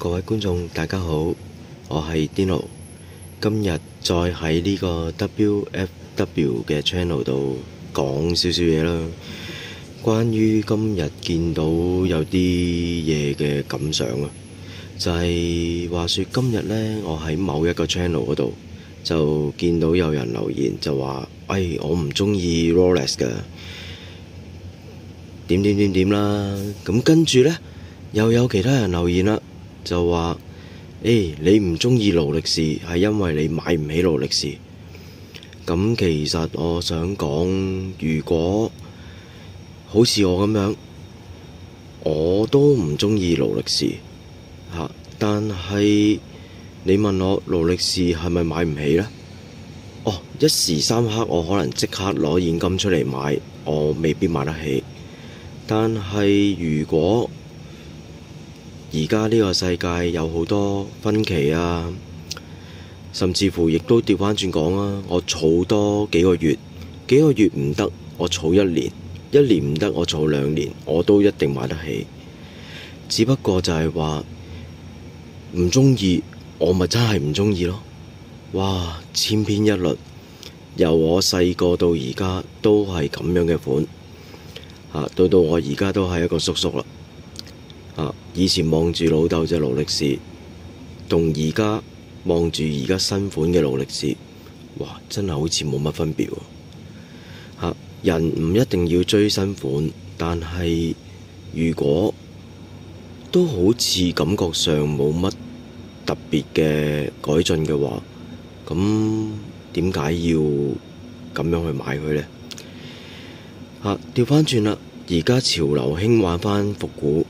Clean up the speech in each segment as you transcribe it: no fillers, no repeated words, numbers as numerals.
各位觀眾大家好，我係 Dino， 今日再喺呢個 WFW 嘅 channel 度講少少嘢啦。關於今日見到有啲嘢嘅感想啊，就係話說今日呢，我喺某一個 channel 嗰度就見到有人留言就話，我唔中意 Rolex 㗎，點啦。咁跟住呢，又有其他人留言啦，就話你唔中意勞力士係因為你買唔起勞力士。咁其實我想講，如果好似我咁樣，我都唔中意勞力士吓，但係你問我勞力士係咪買唔起呢？一時三刻我可能即刻攞現金出嚟買，我未必買得起。但係如果而家呢個世界有好多分期啊，甚至乎亦都調返轉講啊，我儲多幾個月唔得，我儲一年唔得，我儲2年，我都一定買得起。只不過就係話唔中意，我咪真係唔中意咯。哇，千篇一律，由我細個到而家都係咁樣嘅款，到我而家都係一個叔叔啦。以前望住老豆隻勞力士，同而家望住而家新款嘅勞力士，哇，真係好似冇乜分別喎。人唔一定要追新款，但係如果都好似感覺上冇乜特別嘅改進嘅話，咁點解要咁樣去買佢呢？調返轉啦，而家潮流興玩返復古，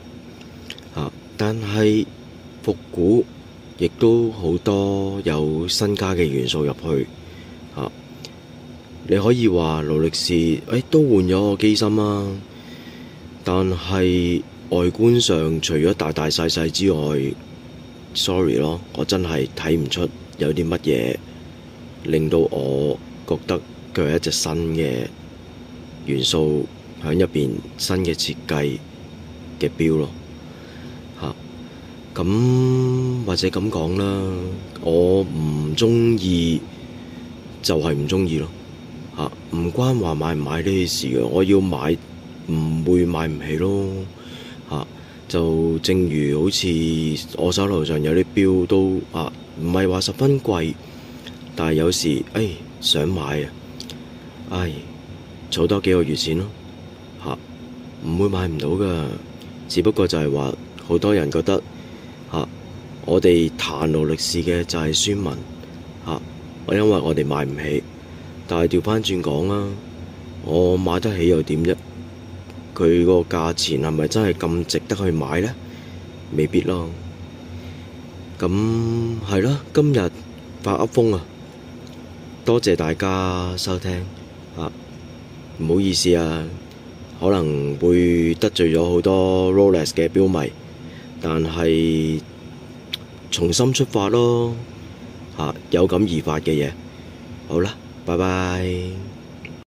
但係復古亦都好多有新加嘅元素入去。你可以話勞力士都換咗個機芯啊，但係外觀上除咗大大細細之外，sorry 咯，我真係睇唔出有啲乜嘢令到我覺得佢係一隻新嘅元素喺入邊，新嘅設計嘅錶咯。咁或者咁講啦，我唔中意就係唔中意咯。唔關話買唔買呢啲事嘅，我要買唔會買唔起咯。就正如好似我手頭上有啲錶都唔係話十分貴，但係有時想買儲多幾個月錢咯。唔會買唔到噶，只不過就係話好多人覺得我哋彈勞力士嘅就係孫文因為我哋買唔起。但係調返轉講啦，我買得起又點啫？佢個價錢係咪真係咁值得去買呢？未必咯。咁係咯，今日發噏風啊！多謝大家收聽唔好意思啊，可能會得罪咗好多 Rolex 嘅錶迷，但係重新出發咯，有感而發嘅嘢。好啦，拜拜。